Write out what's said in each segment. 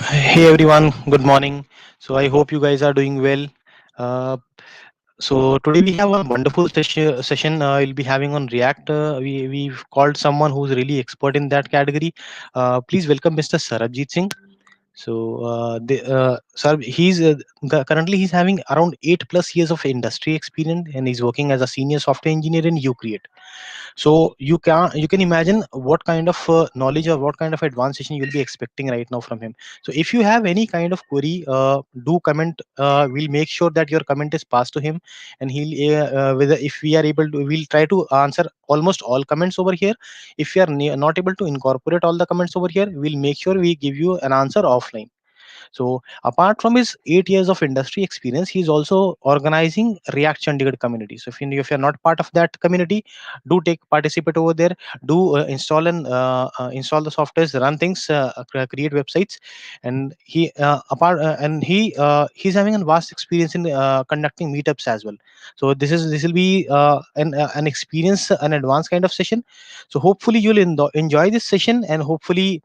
Hey everyone, good morning. So I hope you guys are doing well. Uh, so today we have one wonderful session we'll be having on React. We've called someone who's really expert in that category. Please welcome Mr. Sarabjeet Singh. Sir, currently he's having around 8+ years of industry experience and he's working as a senior software engineer in Ucreate. So you can imagine what kind of knowledge or what kind of advanced session you'll be expecting right now from him. So if you have any kind of query, do comment. We'll make sure that your comment is passed to him, and he'll whether if we are able to, we'll try to answer almost all comments over here. If we are not able to incorporate all the comments over here, we'll make sure we give you an answer offline. So apart from his 8 years of industry experience, he's also organizing React Chandigarh community. So if you're not part of that community, do take participate over there. Do install the softwares, run things, create websites, and he's having a vast experience in conducting meetups as well. So this will be an experience, an advanced kind of session. So hopefully you'll enjoy this session, and hopefully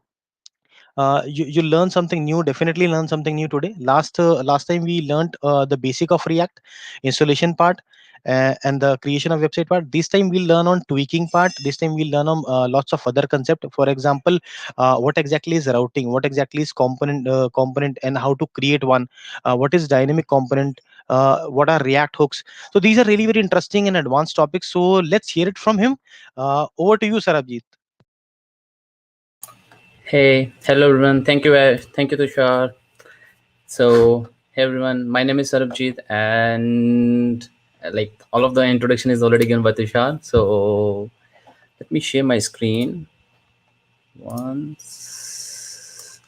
you learn something new. Definitely learn something new today. Last time we learned the basic of React installation part, and the creation of website part. This time we'll learn on tweaking part. This time we'll learn on lots of other concept. For example, what exactly is routing, what exactly is component, and how to create one, what is dynamic component, what are React hooks. So these are really very interesting and advanced topics. So let's hear it from him. Over to you, Sarabjit. Hey, hello everyone. Thank you, Tushar. So, hey everyone, my name is Sarabjeet, and like all of the introduction is already given by Tushar. So, let me share my screen once.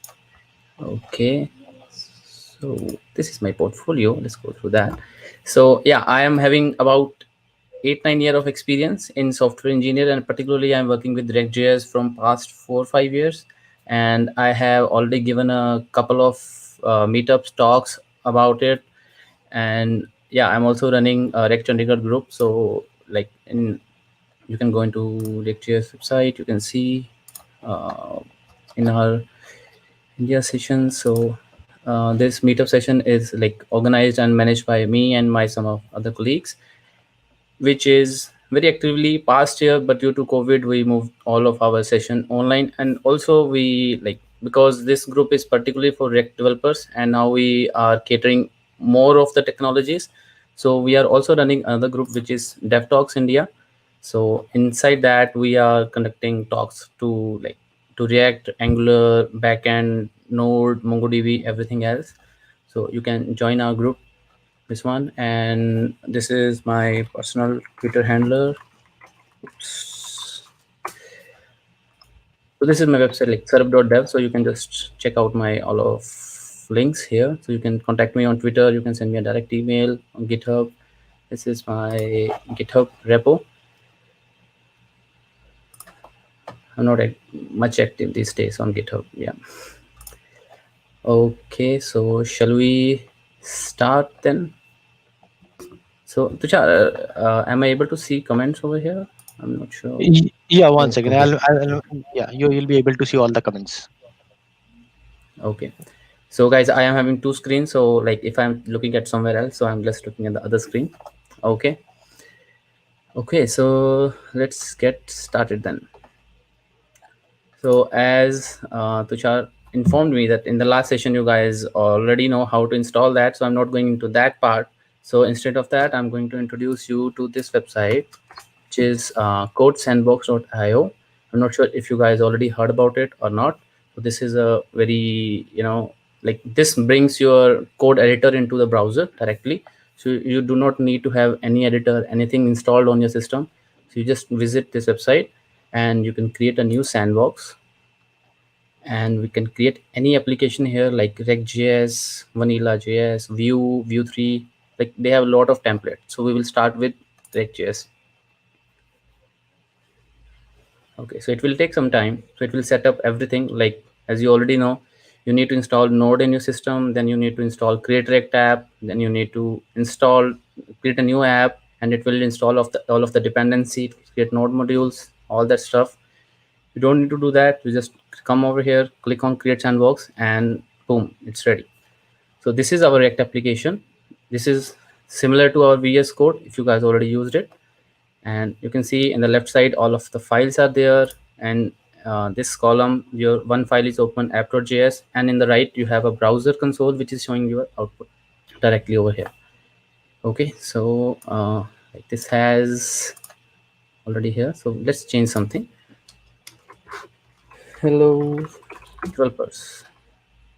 Okay, so this is my portfolio. Let's go through that. So, yeah, I am having about 8-9 year of experience in software engineer, and particularly I'm working with React.js from past 4 or 5 years, and I have already given a couple of meetups talks about it. And yeah, I'm also running a React Chandigarh group. So like you can go into React.js website, you can see uh, in our India session. So this meetup session is like organized and managed by me and my some of other colleagues, which is very actively past year, but due to COVID we moved all of our session online. And also we like, because this group is particularly for React developers, and now we are catering more of the technologies. So we are also running another group which is Dev Talks India. So inside that we are conducting talks to like to React, Angular, backend, Node, MongoDB, everything else. So you can join our group, this one. And this is my personal Twitter handler. Oops. So this is my website, like sarab.dev. So you can just check out my all of links here. So you can contact me on Twitter, you can send me a direct email on GitHub. This is my GitHub repo. I'm not much active these days on GitHub. Yeah. Okay, so shall we start then? So Tushar, am I able to see comments over here? I'm not sure. Yeah, one second. Okay. Yeah, you'll be able to see all the comments. Okay. So guys, I am having two screens. So like if I'm looking at somewhere else, so I'm just looking at the other screen. Okay. Okay. So let's get started then. So as Tushar informed me that in the last session, you guys already know how to install that. So I'm not going into that part. So instead of that, I'm going to introduce you to this website, which is codesandbox.io. I'm not sure if you guys already heard about it or not. So this is a very, like this brings your code editor into the browser directly. So you do not need to have any editor, anything installed on your system. So you just visit this website and you can create a new sandbox, and we can create any application here like React.js, Vanilla.js, Vue 3. Like they have a lot of templates. So we will start with React.js. Okay, so it will take some time. So it will set up everything. Like as you already know, you need to install Node in your system, then you need to install Create React app, then you need to create a new app, and it will install all of the dependency, create Node modules, all that stuff. You don't need to do that. You just come over here, click on create sandbox, and boom, it's ready. So this is our React application. This is similar to our VS Code if you guys already used it. And you can see in the left side, all of the files are there. And this column, your one file is open, app.js. And in the right, you have a browser console, which is showing your output directly over here. Okay, so like this has already here. So let's change something. Hello, developers.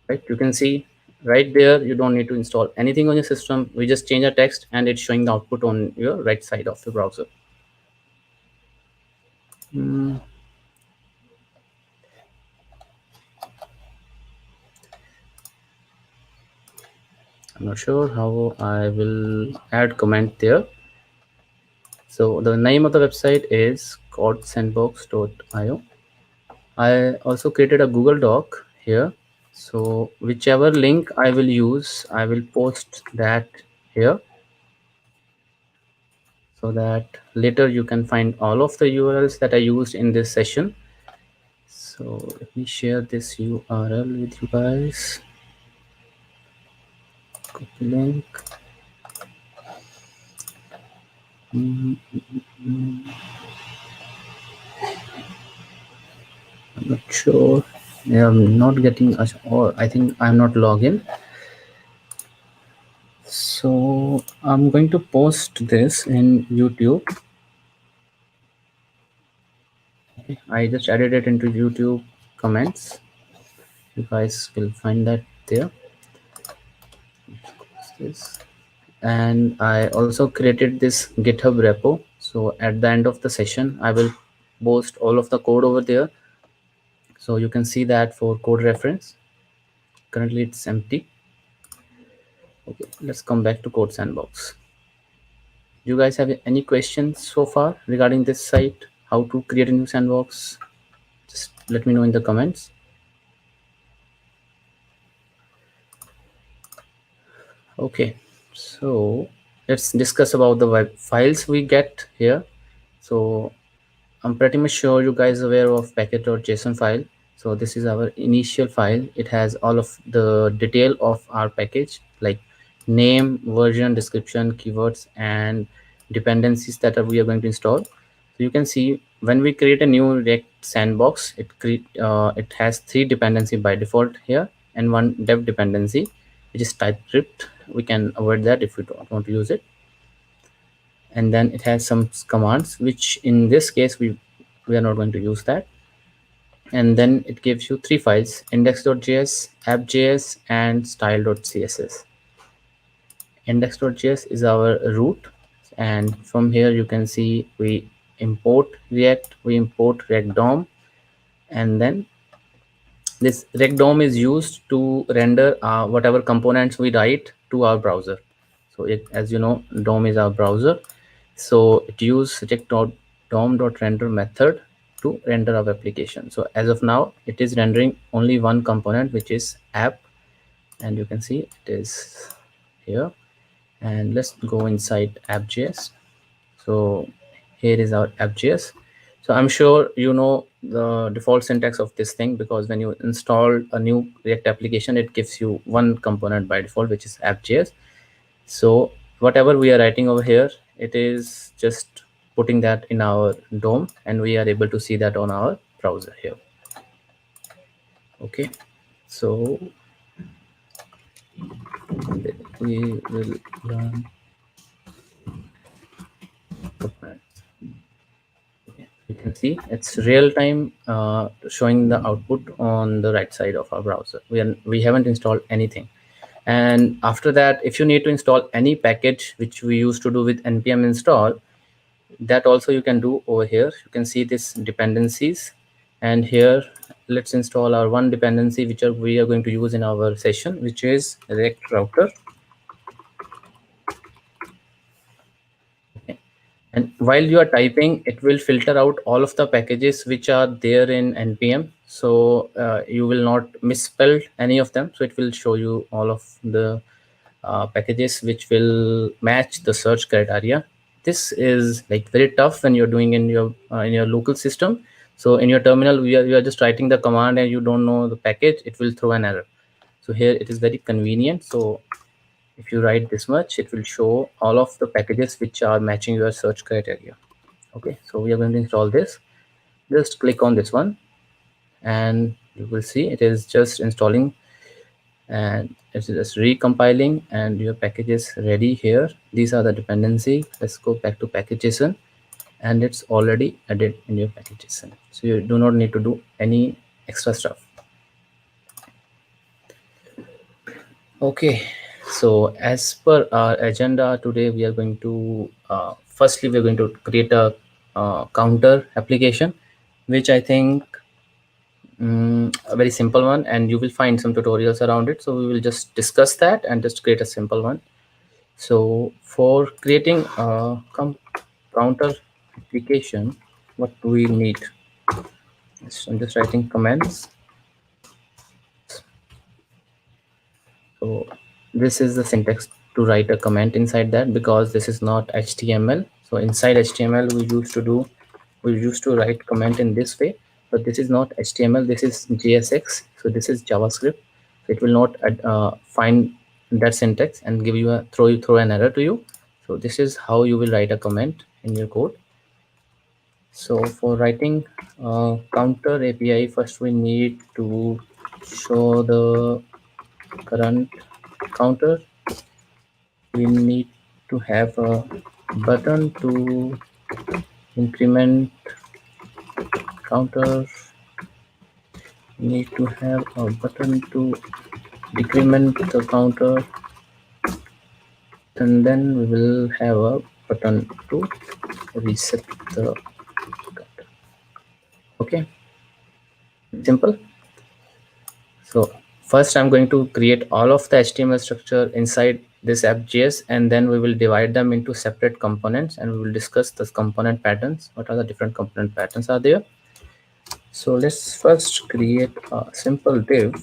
Right, you can see right there, you don't need to install anything on your system. We just change a text and it's showing the output on your right side of the browser. I'm not sure how I will add comment there. So the name of the website is codesandbox.io. I also created a Google Doc here. So whichever link I will use, I will post that here, so that later you can find all of the URLs that I used in this session. So let me share this URL with you guys. Copy link. I'm not sure. I'm not getting a, or I think I'm not logged in. So I'm going to post this in YouTube. Okay, I just added it into YouTube comments. You guys will find that there. This. And I also created this GitHub repo. So at the end of the session, I will post all of the code over there. So you can see that for code reference. Currently it's empty. Okay, let's come back to Code Sandbox. Do you guys have any questions so far regarding this site? How to create a new sandbox? Just let me know in the comments. Okay, so let's discuss about the web files we get here. So I'm pretty much sure you guys are aware of package.json file. So this is our initial file. It has all of the detail of our package, like name, version, description, keywords, and dependencies that we are going to install. So you can see when we create a new React sandbox, it has 3 dependency by default here and 1 dev dependency, which is TypeScript. We can avoid that if we don't want to use it. And then it has some commands, which in this case we are not going to use that. And then it gives you 3 files: index.js, app.js, and style.css. Index.js is our root, and from here you can see we import React, we import React DOM, and then this React DOM is used to render whatever components we write to our browser. So as you know, DOM is our browser. So it uses React.dom.render method to render our application. So as of now, it is rendering only one component, which is app, and you can see it is here. And let's go inside app.js. So here is our app.js. So I'm sure you know the default syntax of this thing, because when you install a new React application, it gives you one component by default, which is app.js. So whatever we are writing over here, it is just putting that in our DOM, and we are able to see that on our browser here. Okay, so we will learn. You can see it's real time showing the output on the right side of our browser. We haven't installed anything. And after that, if you need to install any package, which we used to do with npm install, that also you can do over here. You can see this dependencies, and here let's install our one dependency which we are going to use in our session, which is React router. Okay. And while you are typing, it will filter out all of the packages which are there in npm, so you will not misspell any of them. So it will show you all of the packages which will match the search criteria. This is like very tough when you're doing in your local system. So in your terminal, you are just writing the command and you don't know the package, it will throw an error. So here it is very convenient. So if you write this much, it will show all of the packages which are matching your search criteria. Okay, so we are going to install this. Just click on this one and you will see it is just installing and it's just recompiling and your package is ready here. These are the dependency. Let's go back to package.json and it's already added in your package.json. So you do not need to do any extra stuff. Okay, so as per our agenda today, we are going to firstly we're going to create a counter application, which I think a very simple one, and you will find some tutorials around it. So we will just discuss that and just create a simple one. So for creating a counter application, what do we need? I'm just writing comments. So this is the syntax to write a comment inside that, because this is not HTML. So inside HTML we used to write comment in this way, but this is not HTML, this is JSX. So this is JavaScript. So it will not find that syntax and give you a throw an error to you. So this is how you will write a comment in your code. So for writing counter API, first we need to show the current counter. We need to have a button to increment counter. We need to have a button to decrement the counter, and then we will have a button to reset the counter. Okay, simple. So first I'm going to create all of the HTML structure inside this app.js, and then we will divide them into separate components and we will discuss the component patterns. What are the different component patterns are there? So let's first create a simple div,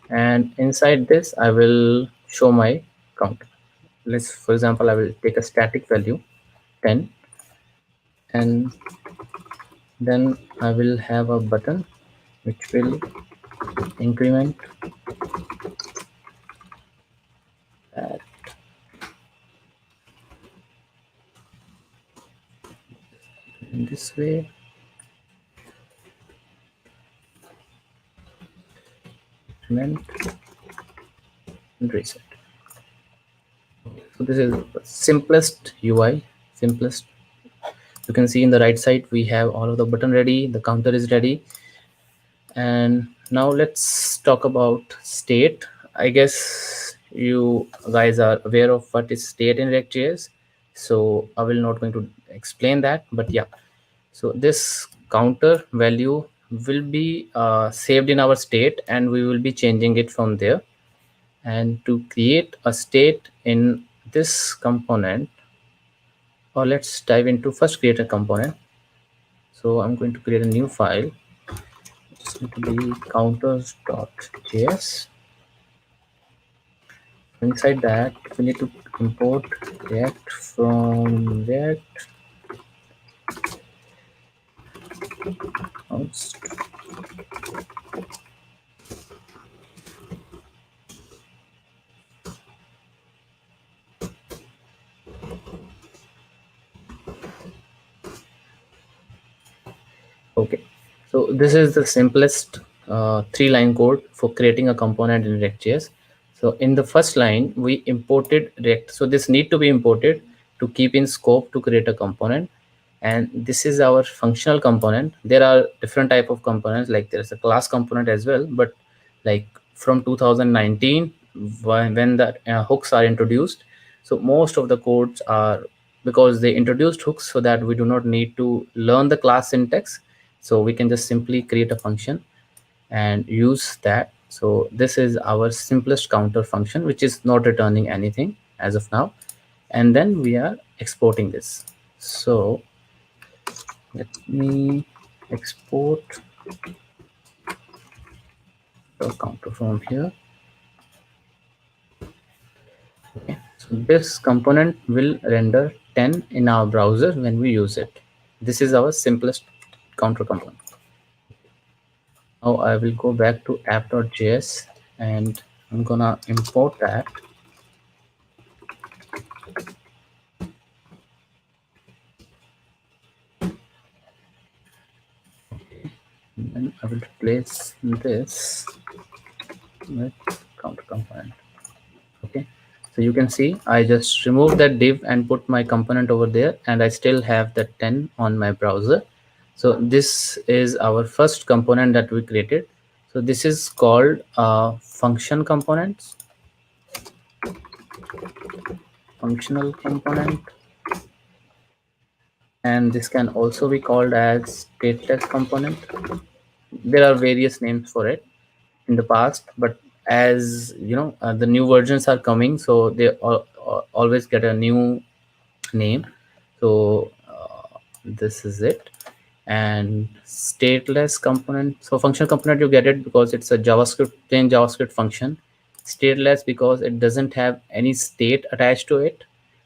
and inside this I will show my counter. Let's, for example, I will take a static value 10, and then I will have a button which will increment that in this way. Increment and reset. So this is the simplest UI, simplest. You can see in the right side we have all of the button ready, the counter is ready. And now let's talk about state. I guess you guys are aware of what is state in React.js, so I will not going to explain that, but yeah. So this counter value will be saved in our state and we will be changing it from there. And to create a state in this component, or let's dive into first create a component. So I'm going to create a new file. It's going to be counters.js. Inside that we need to import React from React const. Okay, so this is the simplest 3-line code for creating a component in React.js. So in the first line we imported React, so this need to be imported to keep in scope to create a component. And this is our functional component. There are different type of components, like there's a class component as well, but like from 2019 when the hooks are introduced, so most of the codes are, because they introduced hooks so that we do not need to learn the class syntax, so we can just simply create a function and use that. So this is our simplest counter function, which is not returning anything as of now. And then we are exporting this. So let me export the counter from here. Okay. So this component will render 10 in our browser when we use it. This is our simplest counter component. Now I will go back to app.js and I'm gonna import that. And then I will replace this with counter component. Okay, so you can see I just removed that div and put my component over there, and I still have the 10 on my browser. So this is our first component that we created. So this is called function components, functional component, and this can also be called as stateless component. There are various names for it in the past, but as you know, the new versions are coming, so they always get a new name. So this is it. And stateless component, so function component, you get it because it's a javascript, plain javascript function. Stateless because it doesn't have any state attached to it,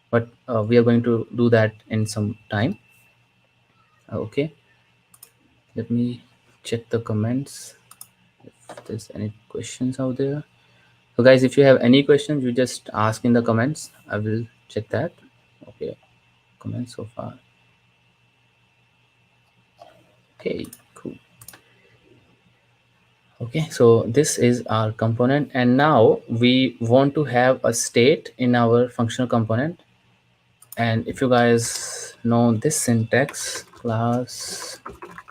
but we are going to do that in some time. Okay, let me check the comments if there's any questions out there. So guys, if you have any questions, you just ask in the comments. I will check that. Okay, comments so far. Okay, cool. Okay, so this is our component, and now we want to have a state in our functional component. And if you guys know this syntax, class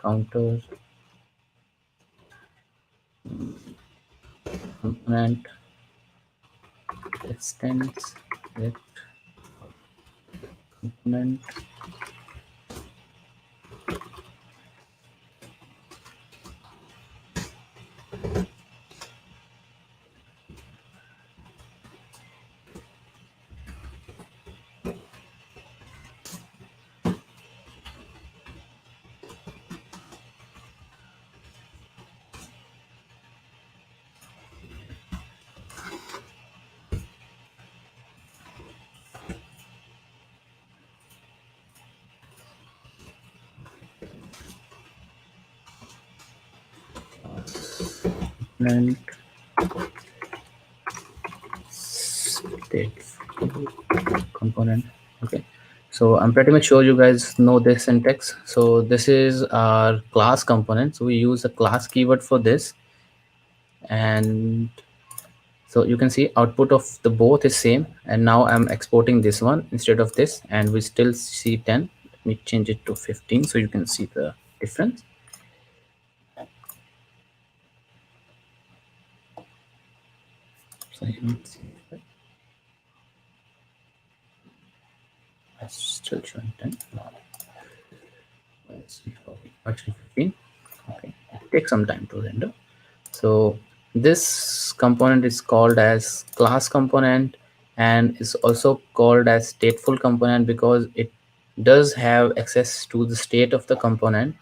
counter component extends get component component state component. Okay, so I'm pretty much sure you guys know this syntax. So this is our class component, so we use a class keyword for this. And so you can see output of the both is same, and now I'm exporting this one instead of this, and we still see 10. Let me change it to 15 so you can see the difference. So you can see it's still showing 10. Let's see, actually 15. Okay, it takes some time to render. So this component is called as class component, and is also called as stateful component because it does have access to the state of the component.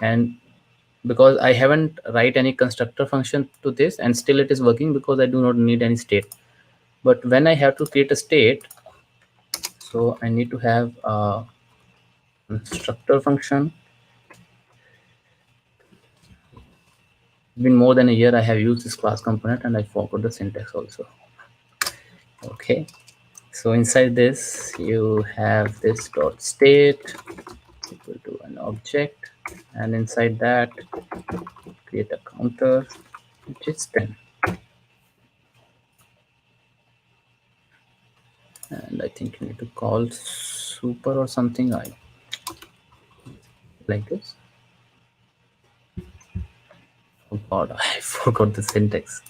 And because I haven't write any constructor function to this, and still it is working because I do not need any state. But when I have to create a state, so I need to have a constructor function. It's been more than a year I have used this class component, and I forgot the syntax also. Okay, so inside this you have this dot state equal to an object, and inside that create a counter which is 10. And I think you need to call super or something like this. Oh god, I forgot the syntax.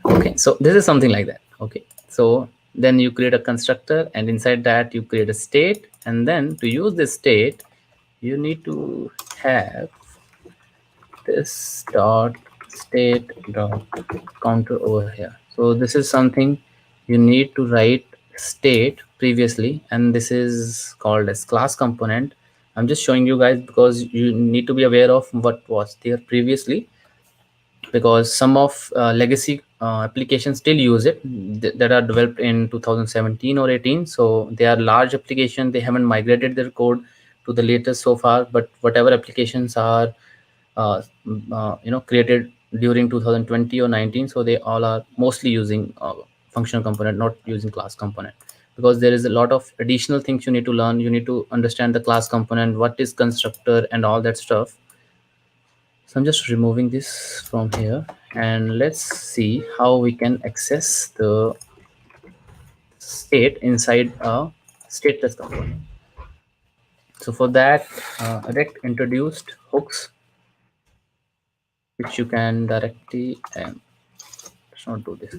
Okay, so this is something like that. Okay, so then you create a constructor, and inside that you create a state, and then to use this state you need to have this dot state dot counter over here. So this is something you need to write state previously, and this is called as class component. I'm just showing you guys because you need to be aware of what was there previously, because some of legacy applications still use it that are developed in 2017 or 18. So they are large applications, they haven't migrated their code to the latest so far, but whatever applications are created during 2020 or 19, so they all are mostly using functional component, not using class component, because there is a lot of additional things you need to learn. You need to understand the class component, what is constructor and all that stuff. So I'm just removing this from here, and let's see how we can access the state inside a stateless component. So for that, React introduced hooks, which you can directly, let's not do this.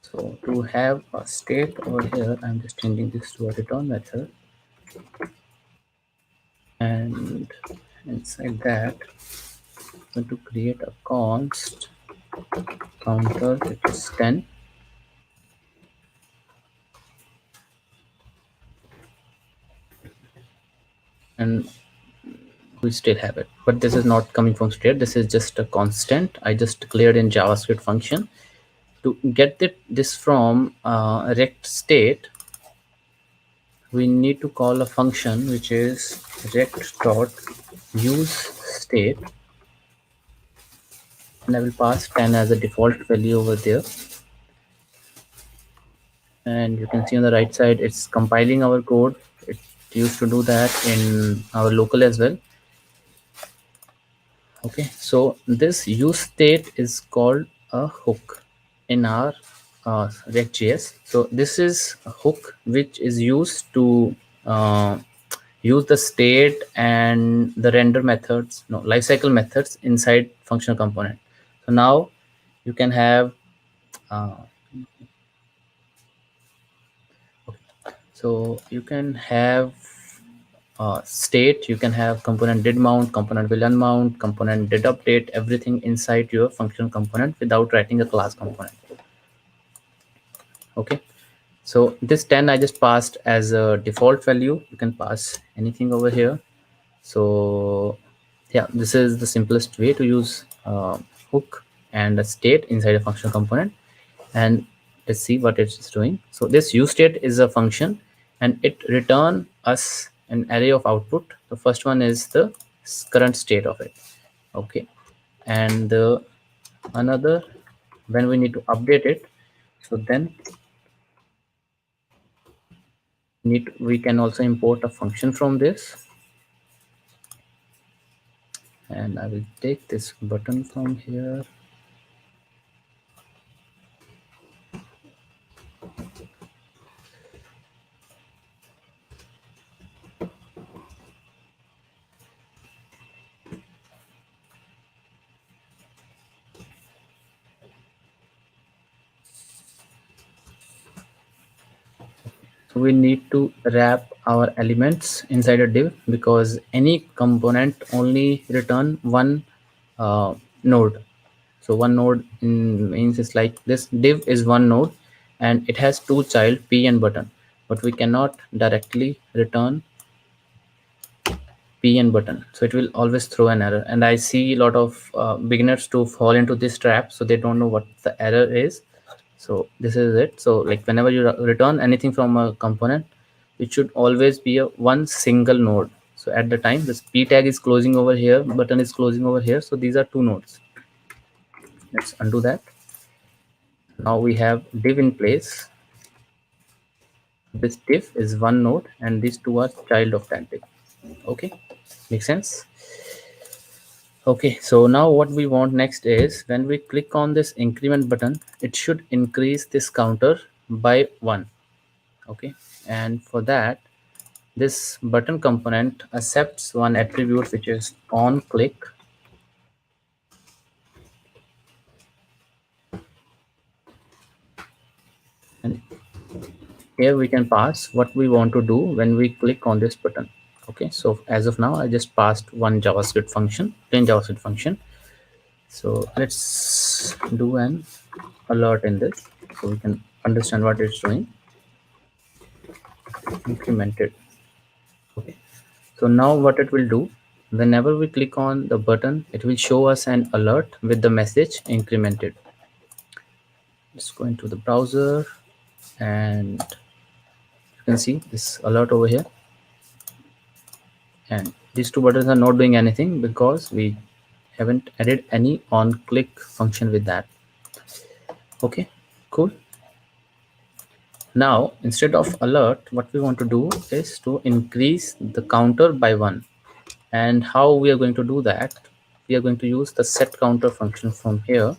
So to have a state over here, I'm just changing this to a return method, and inside that, I'm going to create a const counter, which is 10, and we still have it, but this is not coming from state. This is just a constant I just declared in JavaScript function. To get this from rect state, we need to call a function which is rect dot use state, and I will pass 10 as a default value over there. And you can see on the right side it's compiling our code. It used to do that in our local as well. Okay, so this use state is called a hook in our React.js. So this is a hook which is used to use the state and the render methods, no, lifecycle methods inside functional component. So now you can have uh, so you can have state, you can have component did mount, component will unmount, component did update, everything inside your function component without writing a class component. Okay, so this 10 I just passed as a default value. You can pass anything over here. So yeah, this is the simplest way to use hook and a state inside a function component. And let's see what it's doing. So this useState is a function, and it return us an array of output. The first one is the current state of it. Okay, and another, when we need to update it, so then we can also import a function from this. And I will take this button from here. So we need to wrap our elements inside a div, because any component only return one node. So one node means it's like this div is one node, and it has two child p and button, but we cannot directly return p and button, so it will always throw an error. And I see a lot of beginners to fall into this trap, so they don't know what the error is. So this is it. So like whenever you return anything from a component, it should always be a one single node. So at the time this p tag is closing over here, button is closing over here, so these are two nodes. Let's undo that. Now we have div in place. This div is one node, and these two are child of that div. Okay, makes sense. Okay, so now what we want next is, when we click on this increment button, it should increase this counter by 1. Okay, and for that, this button component accepts one attribute, which is on click. And here we can pass what we want to do when we click on this button. Okay, so as of now, I just passed one JavaScript function, plain JavaScript function. So let's do an alert in this, so we can understand what it's doing. Incremented. Okay, so now what it will do, whenever we click on the button, it will show us an alert with the message incremented. Let's go into the browser, and you You can see this alert over here, and these two buttons are not doing anything because we haven't added any on click function with that. Okay, cool. Now instead of alert, what we want to do is to increase the counter by 1. And how we are going to do that, we are going to use the set counter function from here,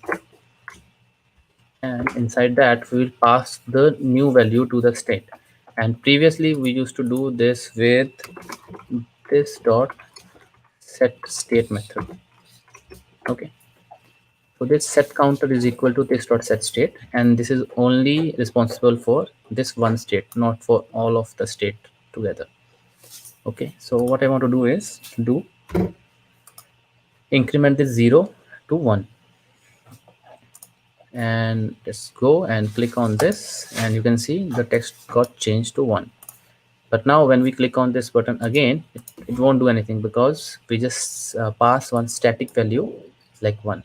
and inside that we will pass the new value to the state. And previously we used to do this with this dot set state method. Okay, so this set counter is equal to this dot set state, and this is only responsible for this one state, not for all of the state together. Okay, so what I want to do is do increment this 0 to 1, and let's go and click on this, and you can see the text got changed to 1. But now when we click on this button again, it won't do anything because we just pass one static value like 1.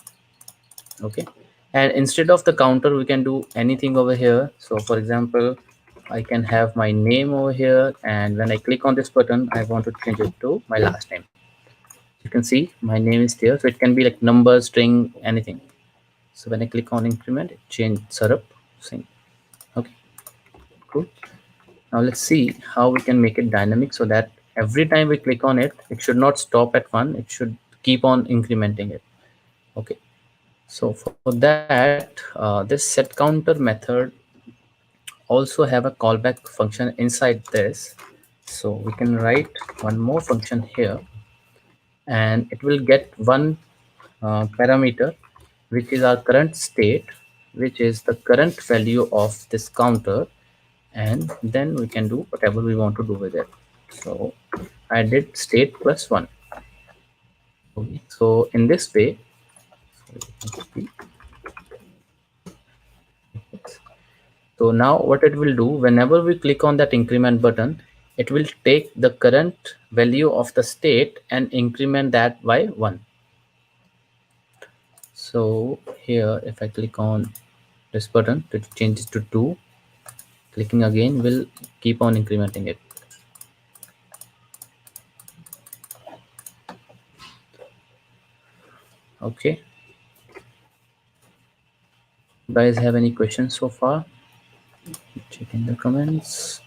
Okay, and instead of the counter we can do anything over here. So for example, I can have my name over here, and when I click on this button I want to change it to my last name. You can see my name is there, so it can be like number, string, anything. So when I click on increment, it changed Sarab Singh. Okay, cool. Now let's see how we can make it dynamic so that every time we click on it, it should not stop at 1, it should keep on incrementing it. Okay, so for that, this set counter method also have a callback function inside this. So we can write one more function here, and it will get one parameter, which is our current state, which is the current value of this counter, and then we can do whatever we want to do with it. So I did state plus 1. Okay, so in this way, so now what it will do, whenever we click on that increment button, it will take the current value of the state and increment that by 1. So here, if I click on this button, it changes to 2. Clicking again will keep on incrementing it. Okay, you guys have any questions so far? Check in the comments.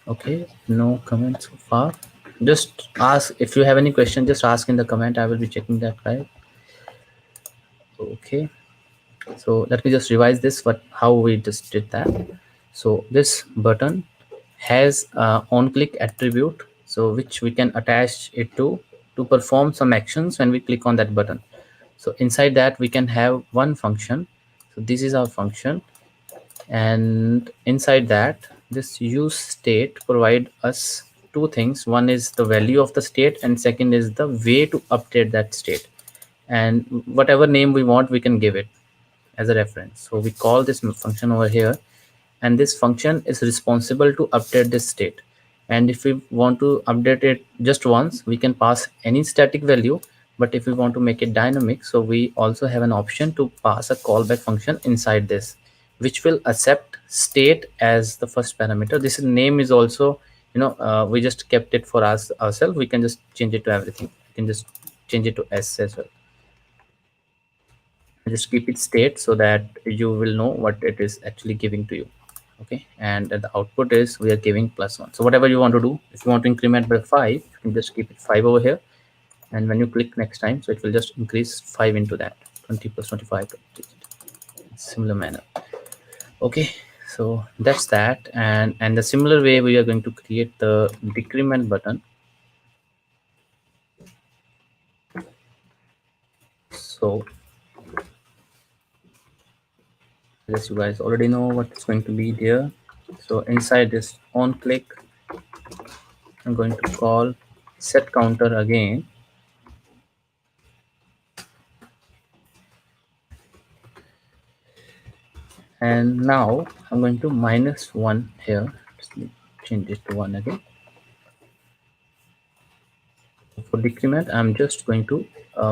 Okay, no comments so far. Just ask if you have any question, just ask in the comment. I will be checking that, right? Okay, so let me just revise this, but how we just did that. So this button has on click attribute, so which we can attach it to perform some actions when we click on that button. So inside that we can have one function. So this is our function, and inside that this use state provide us two things. One is the value of the state, and second is the way to update that state, and whatever name we want we can give it as a reference. So we call this function over here, and this function is responsible to update this state. And if we want to update it just once, we can pass any static value. But if we want to make it dynamic, so we also have an option to pass a callback function inside this, which will accept state as the first parameter. This name is also, we just kept it for us ourselves. We can just change it to everything. We can just change it to S as well. Just keep it state so that you will know what it is actually giving to you. Okay, and the output is we are giving +1. So whatever you want to do, if you want to increment by 5, you can just keep it 5 over here, and when you click next time, so it will just increase 5 into that, 20 plus 25, similar manner. Okay, so that's that. And the similar way we are going to create the decrement button. So I guess you guys already know what's going to be there. So inside this on click, I'm going to call set counter again. And now I'm going to -1 here. Just change it to 1 again. For decrement, I'm just going to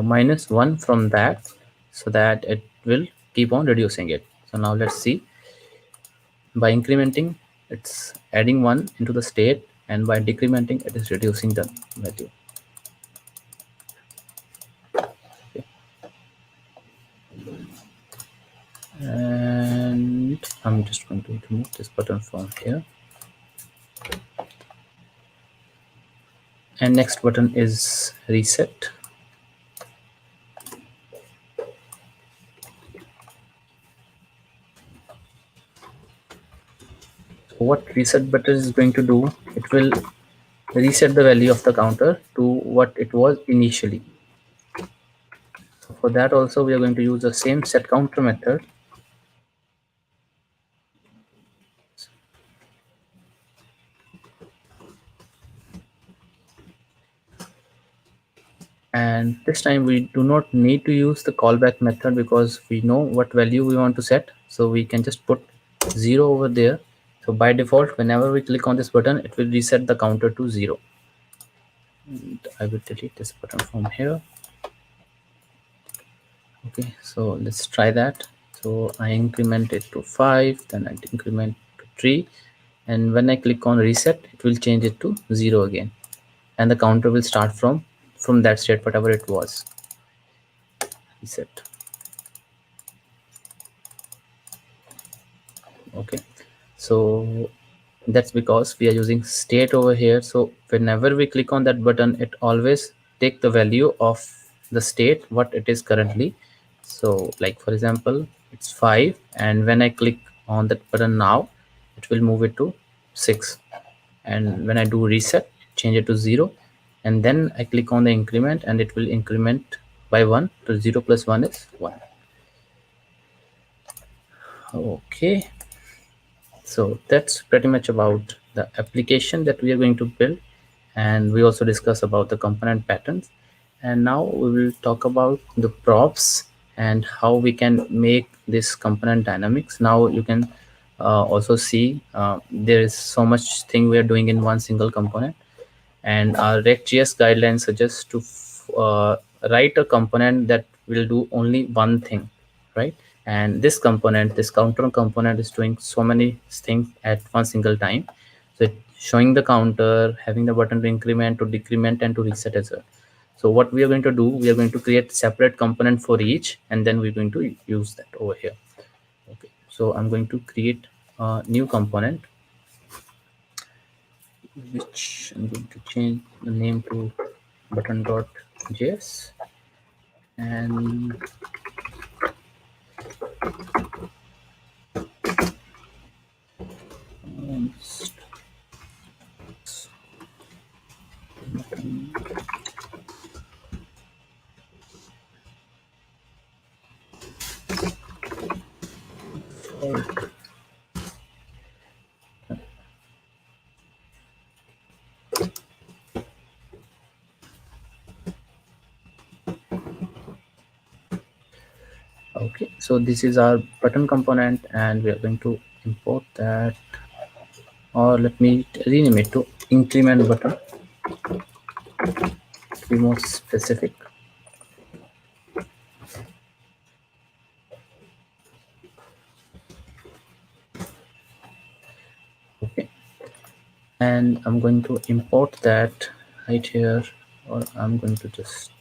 minus 1 from that, so that it will keep on reducing it. So now let's see. By incrementing, it's adding 1 into the state, and by decrementing, it is reducing the value. Okay. And I'm just going to remove this button from here. And next button is reset. So what reset button is going to do, it will reset the value of the counter to what it was initially. So for that also we are going to use the same set counter method. And this time we do not need to use the callback method because we know what value we want to set, so we can just put 0 over there. So by default, whenever we click on this button, it will reset the counter to 0. And I will delete this button from here. Okay, so let's try that. So I increment it to 5, then I increment to 3, and when I click on reset, it will change it to 0 again, and the counter will start from that state, whatever it was. Reset. Okay, so that's because we are using state over here. So whenever we click on that button, it always take the value of the state what it is currently. So like for example, it's 5, and when I click on that button now, it will move it to 6, and when I do reset, change it to 0, and then I click on the increment, and it will increment by 1. So 0 plus 1 is 1. Okay, so that's pretty much about the application that we are going to build, and we also discuss about the component patterns. And now we will talk about the props and how we can make this component dynamics. Now you can also see there is so much thing we are doing in one single component, and our React.js guidelines suggest to write a component that will do only one thing, right? And this component, this counter component, is doing so many things at one single time. So it's showing the counter, having the button to increment, to decrement, and to reset as well. So what we are going to do, we are going to create separate component for each, and then we're going to use that over here. Okay, so I'm going to create a new component, which I'm going to change the name to button.js, and okay, so this is our button component, and we are going to import that, or let me rename it to increment button to be more specific. Okay, and I'm going to import that right here, or I'm going to just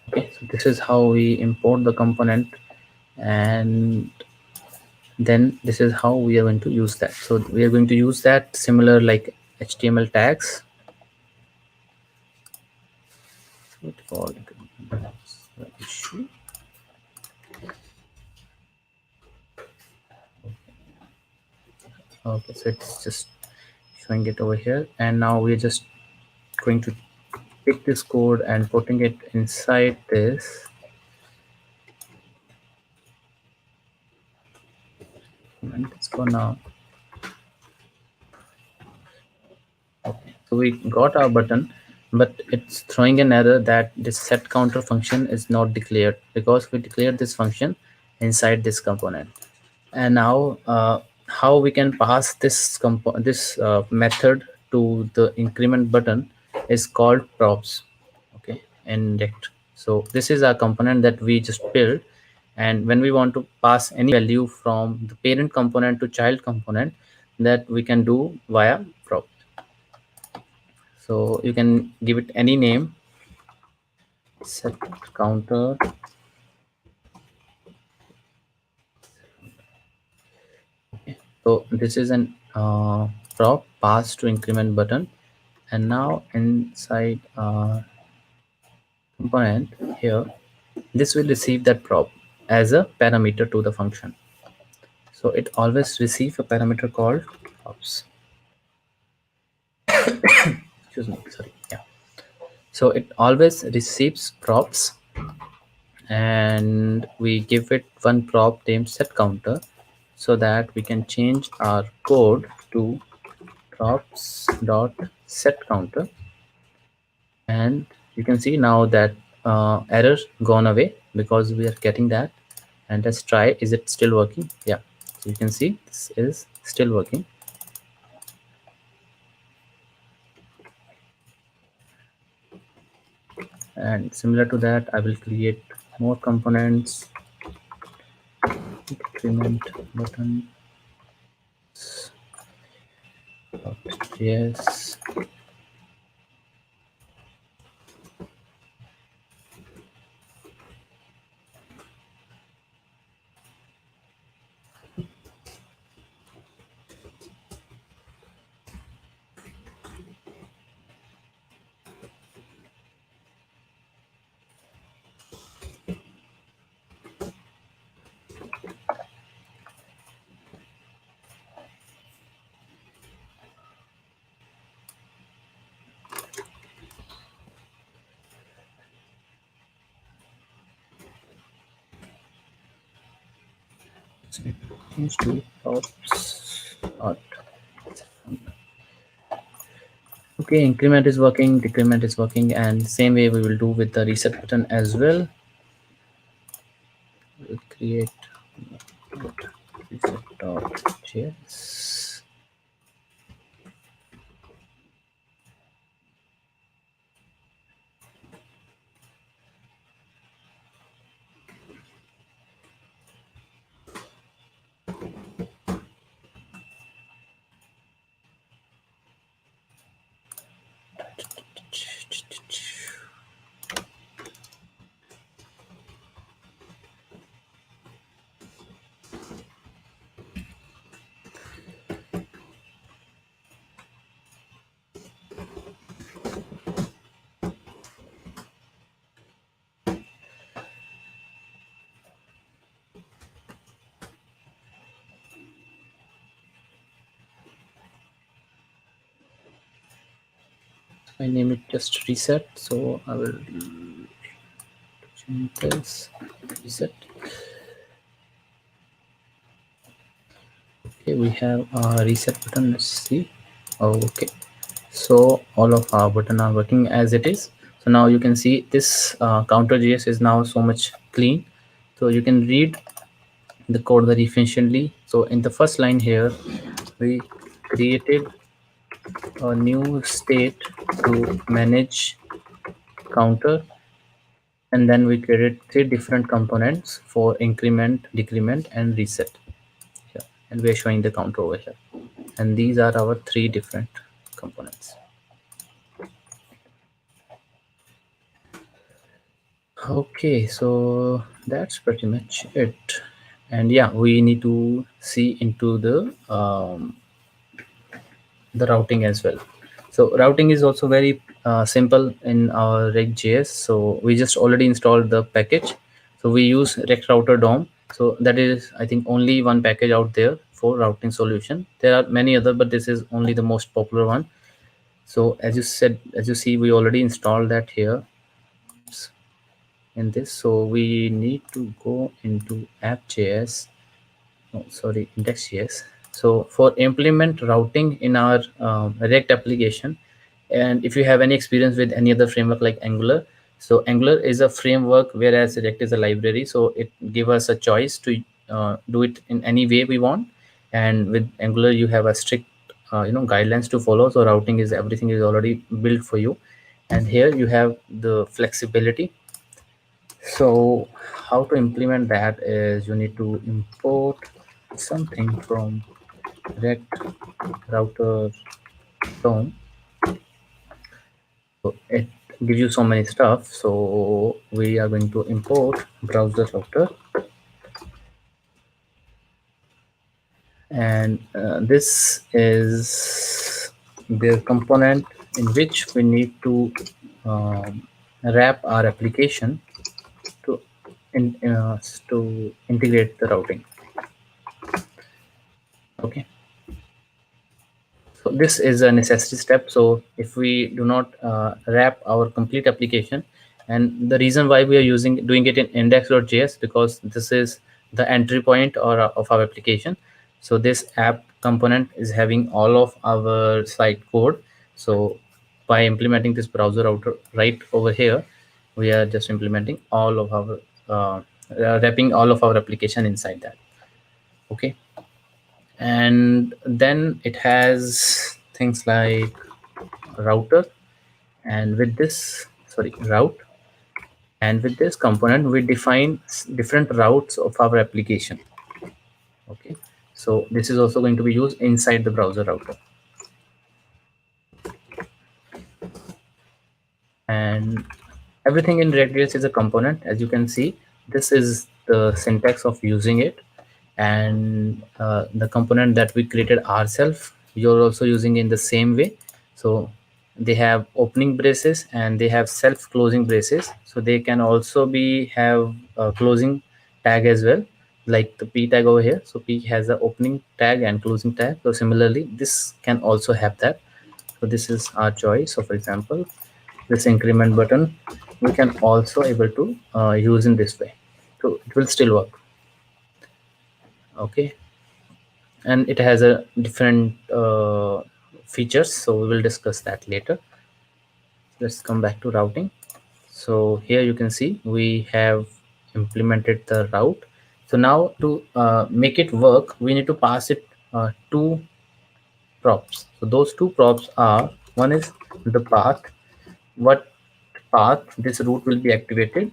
okay, so this is how we import the component, and then this is how we are going to use that. So we are going to use that similar like HTML tags. Okay, so it's just showing it over here, and now we're just going to take this code and putting it inside this. And let's go now. Okay, So we got our button, but it's throwing an error that this set counter function is not declared because we declared this function inside this component. And now how we can pass this method to the increment button is called props. Okay, inject. So this is a component that we just built, and when we want to pass any value from the parent component to child component, that we can do via prop. So you can give it any name, set counter. So this is an prop pass to increment button, and now inside component here, this will receive that prop as a parameter to the function. So it always receive a parameter called props. Excuse me, sorry. Yeah. So it always receives props, and we give it one prop named set counter, so that we can change our code to props dot set counter. And you can see now that error gone away because we are getting that. And let's try, is it still working? Yeah, so you can see this is still working. And similar to that, I will create more components. Increment button. Yes. Change to props. Okay, increment is working, decrement is working, and same way we will do with the reset button as well. We'll create reset.js. I name it just reset, so I will change this reset. Okay, we have a reset button. Let's see. Oh, okay, so all of our button are working as it is. So now you can see this counter.js is now so much clean, so you can read the code very efficiently. So in the first line here, we created a new state to manage counter, and then we created three different components for increment, decrement, and reset here, and we are showing the counter over here, and these are our three different components. Okay, so that's pretty much it. And yeah, we need to see into the routing as well. So routing is also very simple in our Rect.js. So we just already installed the package. So we use Rect Router DOM. So that is, I think, only one package out there for routing solution. There are many other, but this is only the most popular one. So as you said, as you see, we already installed that here in this. So we need to go into app.js. Oh, sorry, index.js. So for implement routing in our React application, And if you have any experience with any other framework like Angular, so Angular is a framework, whereas React is a library, so it give us a choice to do it in any way we want. And with Angular you have a strict guidelines to follow, so routing is, everything is already built for you. And here you have the flexibility. So how to implement that is, you need to import something from React router DOM. So it gives you so many stuff. So we are going to import browser router, and this is the component in which we need to wrap our application to to integrate the routing. Okay. So this is a necessary step. So if we do not wrap our complete application, and the reason why we are doing it in index.js, because this is the entry point or of our application. So this app component is having all of our site code. So by implementing this browser router right over here, we are just implementing all of our wrapping all of our application inside that. Okay. And then it has things like router, and with this, sorry, route, and with this component we define different routes of our application. Okay, so this is also going to be used inside the browser router. And everything in React.js is a component. As you can see, this is the syntax of using it. And the component that we created ourselves, you're also using in the same way. So they have opening braces and they have self closing braces, so they can also be have a closing tag as well, like the p tag over here. So p has the opening tag and closing tag, so similarly this can also have that. So this is our choice. So for example, this increment button we can also able to use in this way, so it will still work. Okay. And it has a different features, so we will discuss that later. Let's come back to routing. So here you can see we have implemented the route. So now to make it work, we need to pass it two props. So those two props are, one is the path, what path this route will be activated,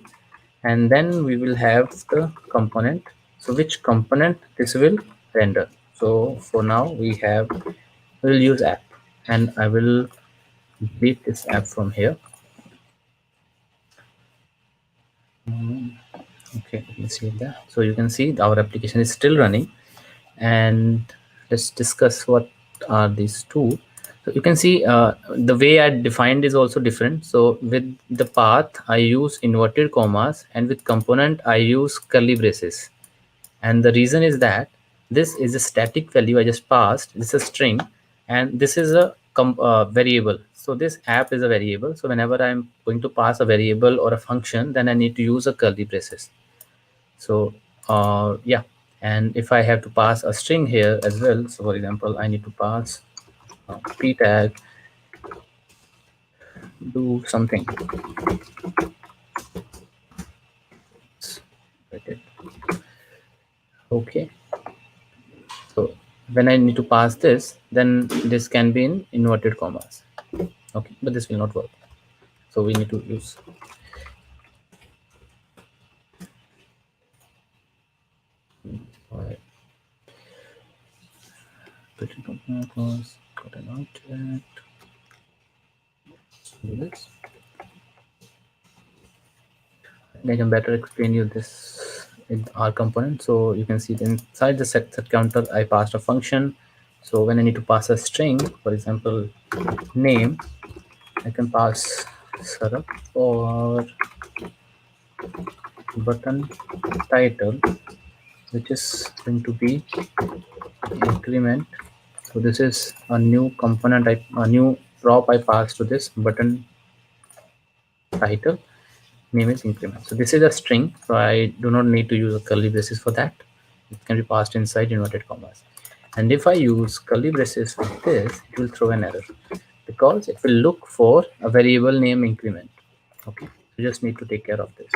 and then we will have the component, so which component this will render. So for now we have, we'll use app, and I will delete this app from here. Okay, let me see that. So you can see our application is still running, and let's discuss what are these two. So you can see the way I defined is also different. So with the path I use inverted commas, and with component I use curly braces. And the reason is that this is a static value I just passed, this is a string, and this is a variable. So this app is a variable, so whenever I'm going to pass a variable or a function, then I need to use a curly braces. So yeah. And if I have to pass a string here as well, so for example I need to pass p tag, do something. Okay. So when I need to pass this, then this can be in inverted commas. Okay, but this will not work. So we need to use got an object. Do this. I can better explain you this in our component. So you can see inside the set counter I passed a function. So when I need to pass a string, for example name, I can pass Sarab, or button title, which is going to be increment. So this is a new component, a new prop I pass to this button title, name is increment. So this is a string, so I do not need to use a curly braces for that. It can be passed inside inverted commas. And if I use curly braces like this, it will throw an error. because it will look for a variable name increment. Okay, you just need to take care of this.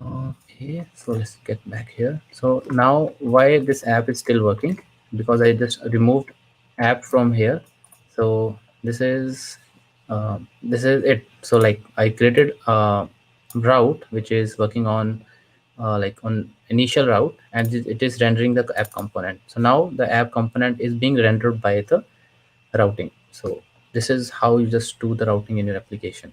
Okay, so let's get back here. So now why this app is still working, because I just removed app from here. So this is it. So like I created a route which is working on like on initial route, and it is rendering the app component. So now the app component is being rendered by the routing. So this is how you just do the routing in your application.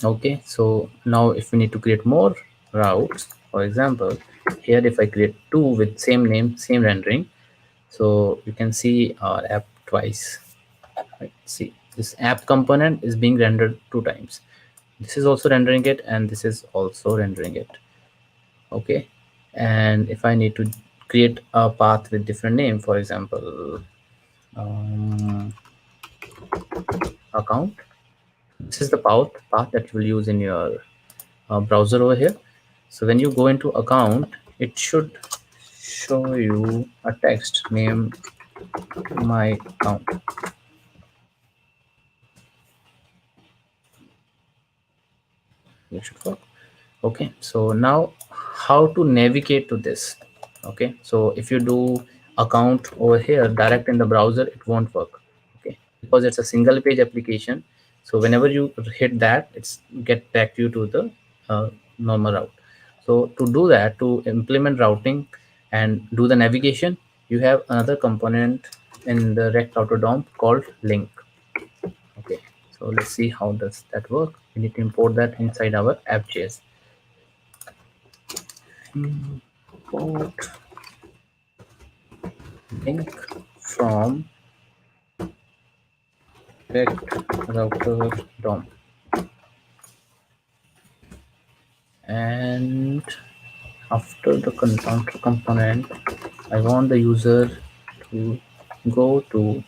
Okay, so now if we need to create more routes, for example, here if I create two with same name, same rendering, so you can see our app twice. Right, see, this app component is being rendered two times. This is also rendering it, and this is also rendering it. Okay, and if I need to create a path with different name, for example, um, account, this is the path that you will use in your browser over here. So when you go into account, it should show you a text name my account. It should work. Okay, so now how to navigate to this? Okay, so if you do account over here direct in the browser, it won't work. Okay, because it's a single page application. So whenever you hit that, it's get back you to the normal route. So to do that, to implement routing and do the navigation, you have another component in the React Router DOM called link. Okay, so let's see how does that work. We need to import that inside our app.js. Import link from React Router DOM, and after the counter component, I want the user to go to,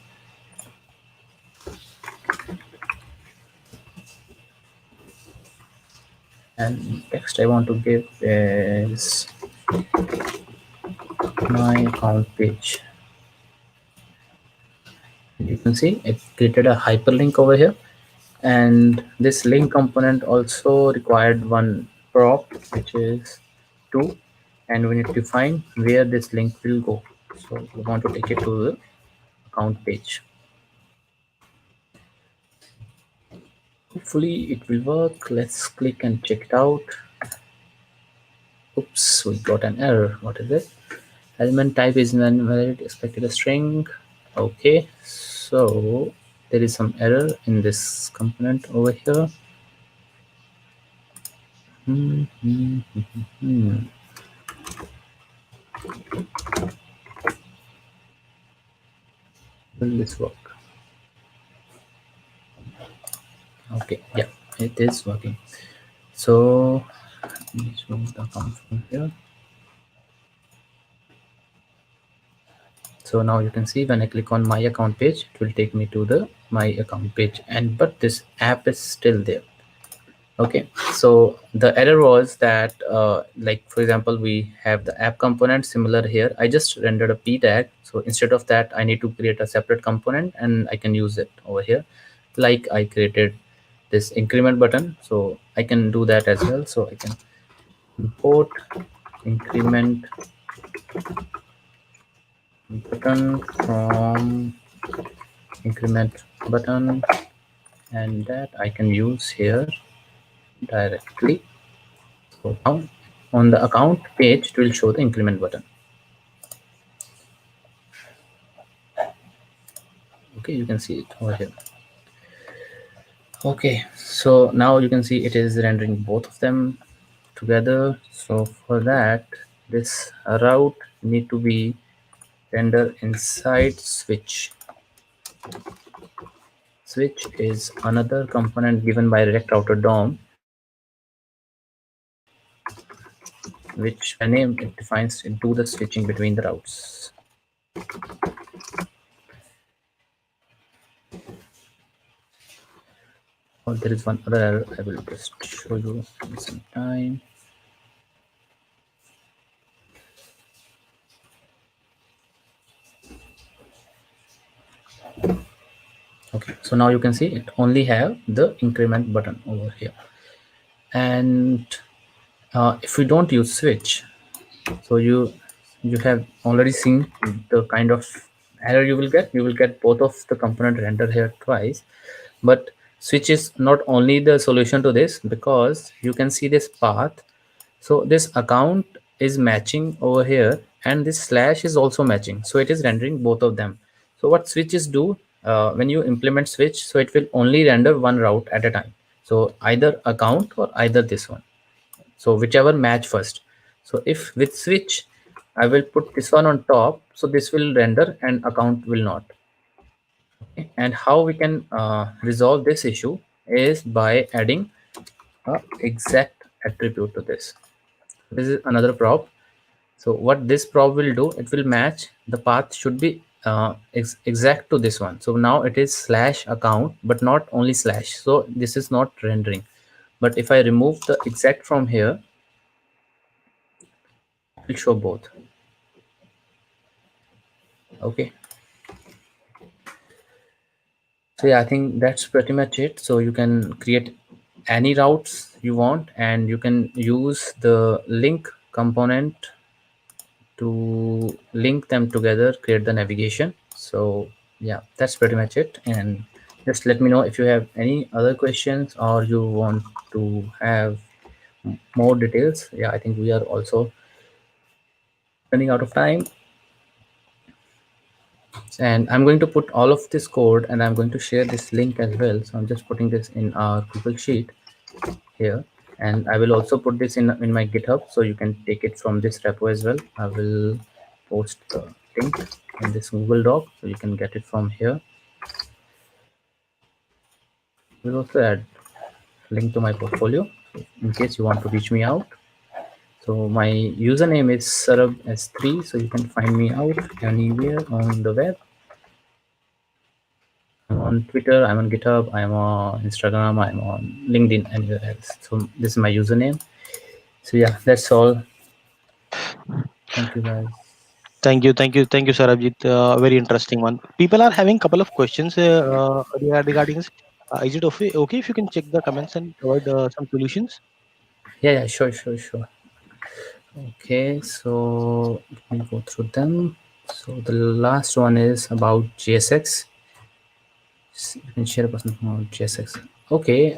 and text I want to give is my account page. You can see it created a hyperlink over here, and this link component also required one prop, which is 2, and we need to define where this link will go. So we want to take it to the account page. Hopefully it will work. Let's click and check it out. Oops, we got an error. What is it? Element type is invalid, expected a string. Okay, so there is some error in this component over here. Hmm, hmm, hmm, hmm. Will this work? Okay, yeah, it is working. So let's move the account from here. So now you can see when I click on my account page, it will take me to the my account page, and but this app is still there. Okay, so the error was that like for example, we have the app component similar here. I just rendered a p tag, so instead of that I need to create a separate component and I can use it over here. Like I created this increment button, so I can do that as well. So I can import increment button from increment button, and that I can use here directly. So now on the account page, it will show the increment button. Okay, you can see it over here. Okay, so now you can see it is rendering both of them together. So for that, this route need to be rendered inside switch. Switch is another component given by React Router DOM, which by name it defines to do the switching between the routes. Oh, there is one other error. I will just show you in some time. Okay, so now you can see it only have the increment button over here. And if we don't use switch, so you have already seen the kind of error you will get. You will get both of the component render here twice. But switch is not only the solution to this, because you can see this path. So this account is matching over here, and this slash is also matching, so it is rendering both of them. So what switches do, when you implement switch, so it will only render one route at a time, so either account or either this one, so whichever match first. So if with switch I will put this one on top, so this will render and account will not. Okay. And how we can resolve this issue is by adding a exact attribute to this. This is another prop. So what this prop will do, it will match the path should be exact to this one. So now it is slash account, but not only slash, so this is not rendering. But if I remove the exact from here, it will show both. Okay, so yeah, I think that's pretty much it. So you can create any routes you want, and you can use the link component to link them together, create the navigation. So yeah, that's pretty much it. And just let me know if you have any other questions or you want to have more details. Yeah, I think we are also running out of time, and I'm going to put all of this code and I'm going to share this link as well. So I'm just putting this in our Google Sheet here, and I will also put this in my GitHub, so you can take it from this repo as well. I will post the link in this Google Doc, so you can get it from here. We'll also add link to my portfolio in case you want to reach me out. So my username is Sarab S3, so you can find me out anywhere on the web. I'm on Twitter, I'm on GitHub, I'm on Instagram, I'm on LinkedIn, anywhere else. So this is my username. So yeah, that's all. Thank you guys. Thank you, Sarabjit. Very interesting one. People are having couple of questions regarding this. Is it okay if you can check the comments and provide some solutions? Yeah, sure. Okay, so let me go through them. So the last one is about GSX. You can share a person from GSX. Okay,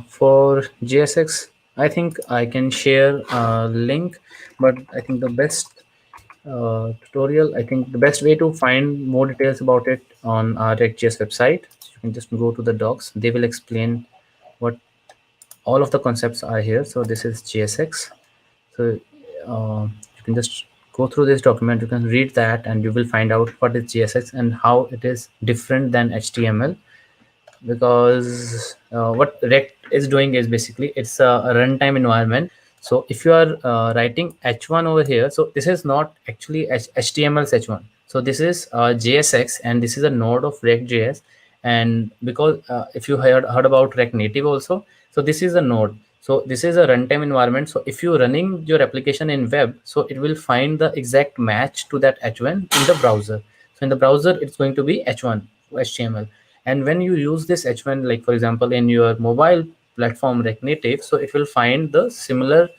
for GSX, I think I can share a link, but I think the best tutorial, I think the best way to find more details about it on our RegJS website. So you can just go to the docs. They will explain what all of the concepts are here. So this is GSX. So you can just go through this document, you can read that, and you will find out what is GSX and how it is different than HTML. Because what Rect is doing is basically it's a runtime environment. So if you are writing h1 over here, so this is not actually HTML's h1. So this is JSX, and this is a node of React.js. And because if you heard about React Native also, so this is a node. So this is a runtime environment. So if you're running your application in web, so it will find the exact match to that h1 in the browser. So in the browser, it's going to be h1 HTML. And when you use this h1, like for example in your mobile platform React Native, so it will find the similar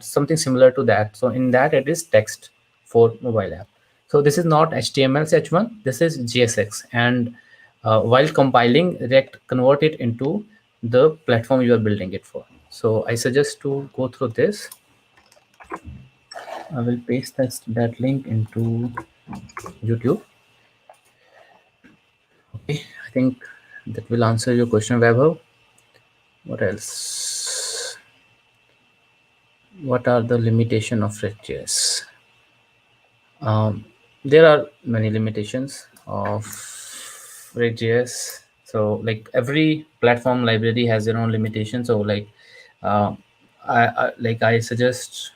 something similar to that. So in that, it is text for mobile app. So this is not HTML's h1, this is JSX. And while compiling, React convert it into the platform you are building it for. So I suggest to go through this. I will paste that link into YouTube. Okay, I think that will answer your question, Vaibhav. What else? What are the limitation of React.js? There are many limitations of React.js. So like every platform library has their own limitations. So like uh, I suggest,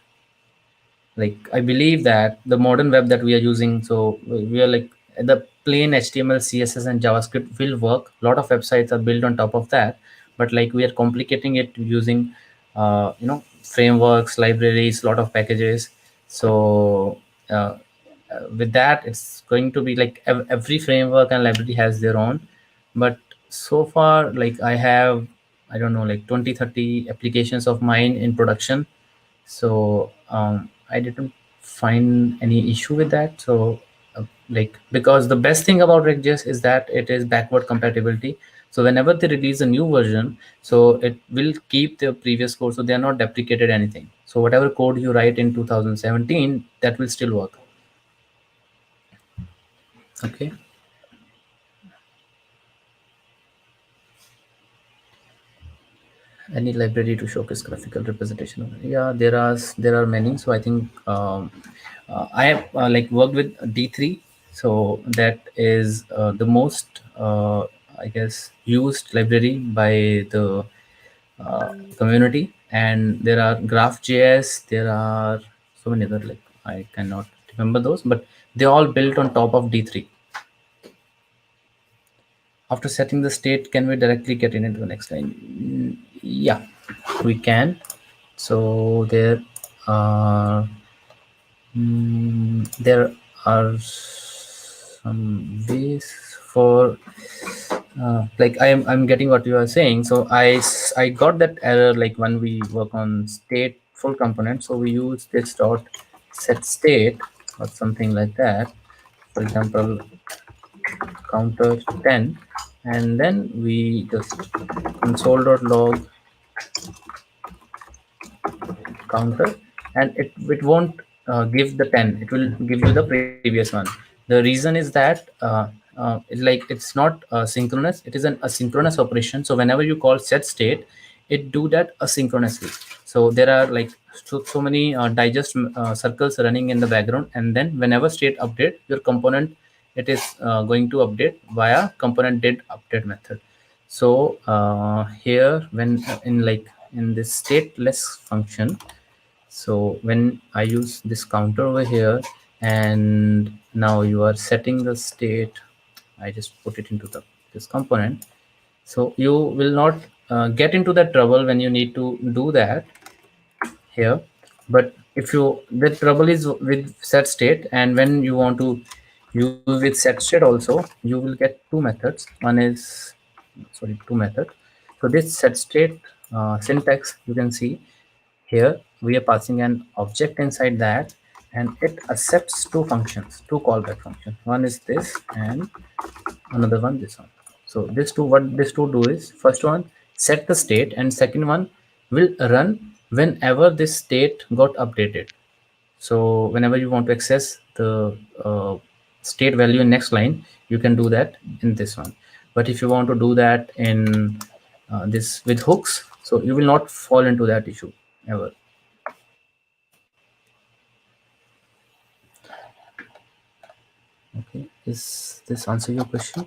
like I believe that the modern web that we are using, so we are like the plain HTML, CSS, and JavaScript will work. A lot of websites are built on top of that, but like we are complicating it using frameworks, libraries, lot of packages. So with that, it's going to be like every framework and library has their own. But so far, like I have, I don't know, like 20-30 applications of mine in production. So I didn't find any issue with that. So like, because the best thing about react.js is that it is backward compatibility. So whenever they release a new version, so it will keep the previous code, so they are not deprecated anything. So whatever code you write in 2017, that will still work. Okay. Any library to showcase graphical representation? Yeah, there are many. So I think I have like worked with D3. So that is the most I guess used library by the community. And there are GraphJS, there are so many other, like I cannot remember those, but they all built on top of D3. After setting the state, can we directly get in into the next line? Yeah, we can. So are there are some ways for like I'm getting what you are saying. So I got that error, like when we work on stateful component, so we use this dot set state or something like that. For example, counter 10, and then we just console.log counter, and it won't give the 10, it will give you the previous one. The reason is that it's not synchronous, it is an asynchronous operation. So whenever you call set state, it do that asynchronously. So there are like so many digest circles running in the background, and then whenever state update your component, it is going to update via component did update method. So here, when in like in this stateless function, so when I use this counter over here, and now you are setting the state, I just put it into the this component. So you will not get into that trouble when you need to do that here. But if you, the trouble is with set state, and when you want to use with set state also, you will get two methods. One is, sorry, two methods. So this set state syntax, you can see here we are passing an object inside that, and it accepts two functions, two callback functions. One is this, and another one this one. So this two, what this two do is, first one set the state, and second one will run whenever this state got updated. So whenever you want to access the state value in next line, you can do that in this one. But if you want to do that in this with hooks, so you will not fall into that issue ever. Okay, is this answer your question?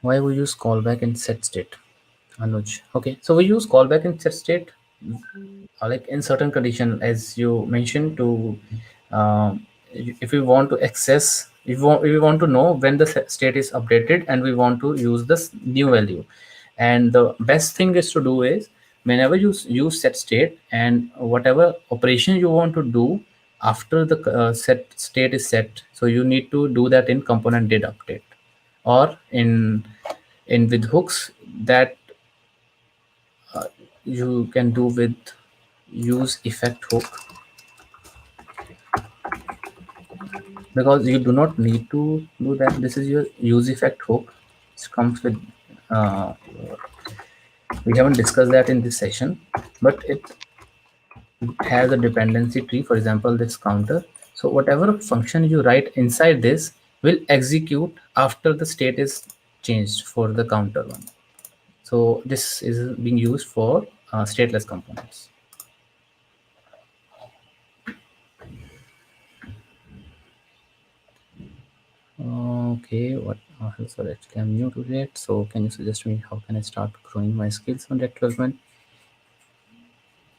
Why we use callback in set state? Anuj. Okay, so we use callback in set state like in certain condition, as you mentioned, to if we want to access, if we want to know when the state is updated, and we want to use this new value. And the best thing is to do is, whenever you use set state, and whatever operation you want to do after the set state is set, so you need to do that in component did update, or in with hooks, that you can do with use effect hook, because you do not need to do that. This is your use effect hook, which comes with uh, we haven't discussed that in this session, but it has a dependency tree. For example, this counter, so whatever function you write inside this will execute after the state is changed for the counter one. So this is being used for stateless components. Okay, what sorry, actually I'm new to React, so can you suggest me how can I start growing my skills on React development?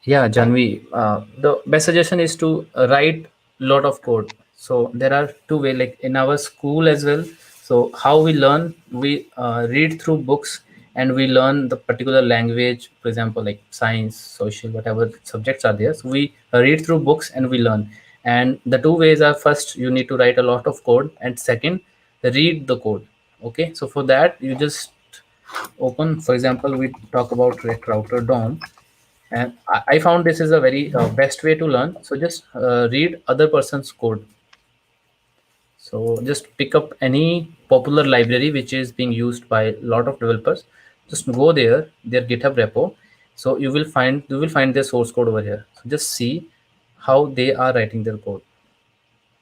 Yeah, Janvi, the best suggestion is to write lot of code. So there are two way, like in our school as well. So how we learn, we read through books, and we learn the particular language. For example, like science, social, whatever subjects are there. So we read through books and we learn. And the two ways are, first you need to write a lot of code, and second, read the code. Okay, so for that you just open, for example, we talk about React Router DOM, and I found this is a very best way to learn. So just read other person's code. So just pick up any popular library which is being used by a lot of developers. Just go there, their GitHub repo. So you will find their source code over here. So just see how they are writing their code.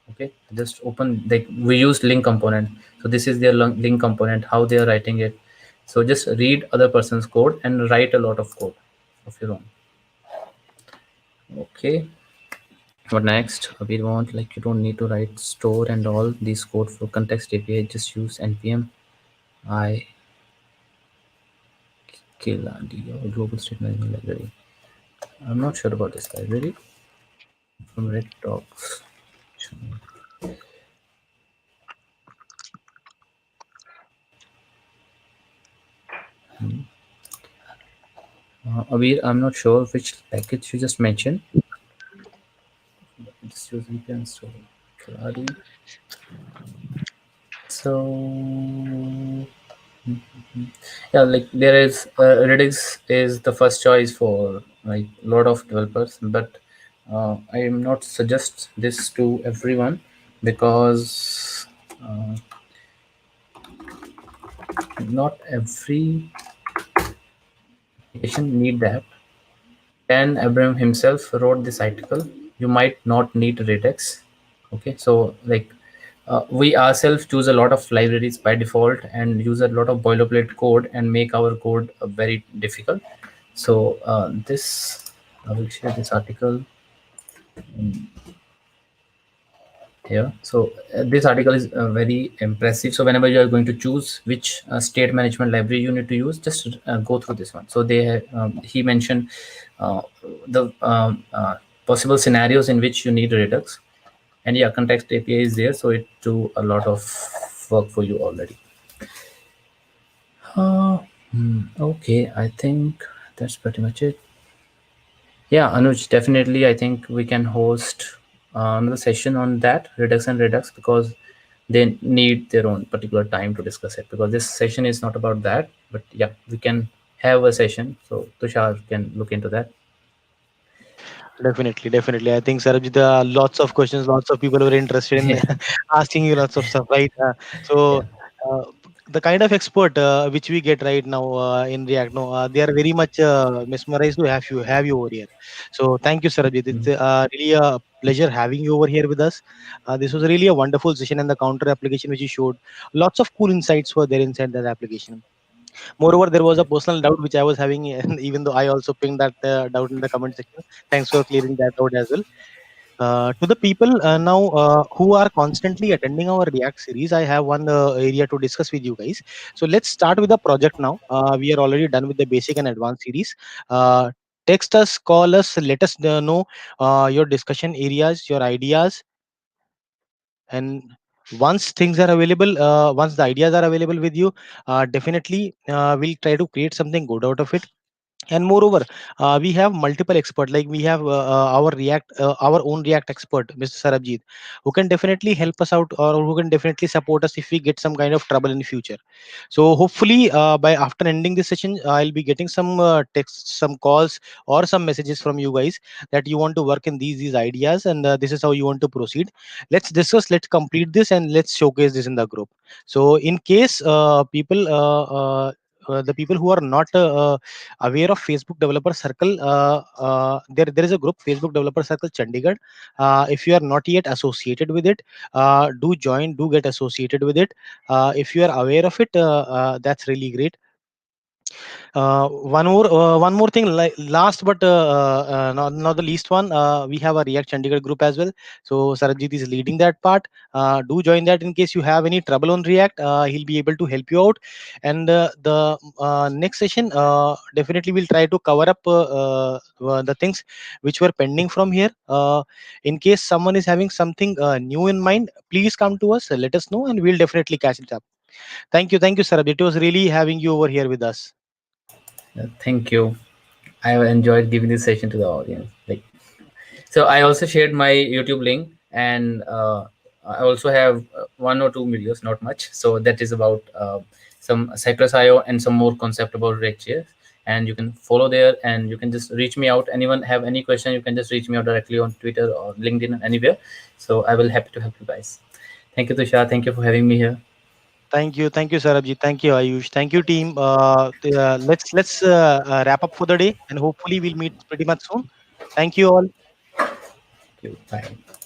Okay, just open, like we use link component. So this is their link component, how they are writing it. So just read other person's code and write a lot of code of your own. Okay. What next? We want, like, you don't need to write store and all these code for context API. Just use npm I kill or global state management library. I'm not sure about this library from Red Docs. Abir, I'm not sure which package you just mentioned. Just use npm store. Clari. So yeah, like there is Redux is the first choice for like a lot of developers, but I am not suggest this to everyone because not every application need that. Dan Abram himself wrote this article. You might not need Redux. Okay, so like we ourselves choose a lot of libraries by default and use a lot of boilerplate code and make our code very difficult. So this I will share this article here. So this article is very impressive. So whenever you are going to choose which state management library you need to use, just go through this one. So he mentioned uh, the possible scenarios in which you need Redux, and yeah, context API is there, so it do a lot of work for you already. Okay, I think that's pretty much it. Yeah, Anuj, definitely. I think we can host another session on that Redux and Redux because they need their own particular time to discuss it. Because this session is not about that, but yeah, we can have a session. So Tushar can look into that. Definitely, definitely. I think Sarabjit, lots of questions, lots of people were interested in Yeah, asking you lots of stuff, right? So uh, the kind of expert which we get right now in React, no, they are very much mesmerized to have you over here. So thank you, Sarabjit. It's really a pleasure having you over here with us. This was really a wonderful session, and the counter application which you showed, lots of cool insights were there inside that application. Moreover, there was a personal doubt which I was having, and even though I also pinged that doubt in the comment section. Thanks for clearing that out as well. To the people now who are constantly attending our React series, I have one area to discuss with you guys. So let's start with the project now. We are already done with the basic and advanced series. Text us, call us, let us know your discussion areas, your ideas, and once things are available, once the ideas are available with you, definitely we'll try to create something good out of it. And moreover, we have multiple experts, like we have our own React expert, Mr. Sarabjeet, who can definitely help us out, or who can definitely support us if we get some kind of trouble in future. So hopefully by after ending this session, I'll be getting some texts, some calls, or some messages from you guys that you want to work in these ideas, and this is how you want to proceed. Let's discuss, let's complete this, and let's showcase this in the group. So in case the people who are not aware of Facebook Developer Circle, there is a group, Facebook Developer Circle Chandigarh. If you are not yet associated with it, do join, do get associated with it. If you are aware of it, that's really great. One more thing, like last but not the least one, we have a React Chandigarh group as well. So Sarabjit is leading that part. Do join that in case you have any trouble on React. He'll be able to help you out. And the next session, definitely we'll try to cover up the things which were pending from here. In case someone is having something new in mind, please come to us, let us know, and we'll definitely catch it up. Thank you, Sarabjit. It was really having you over here with us. thank you. I have enjoyed giving this session to the audience. Like So I also shared my YouTube link, and I also have one or two videos, not much. So that is about some Cypress IO and some more concept about React.js. And you can follow there, and you can just reach me out. Anyone have any question, you can just reach me out directly on Twitter or LinkedIn, anywhere. So I will happy to help you guys. Thank you, Tushar. Thank you for having me here. Thank you, Sarabjit. Thank you, Ayush. Thank you, team. Let's wrap up for the day, and hopefully we'll meet pretty much soon. Thank you all. Thank you. Bye.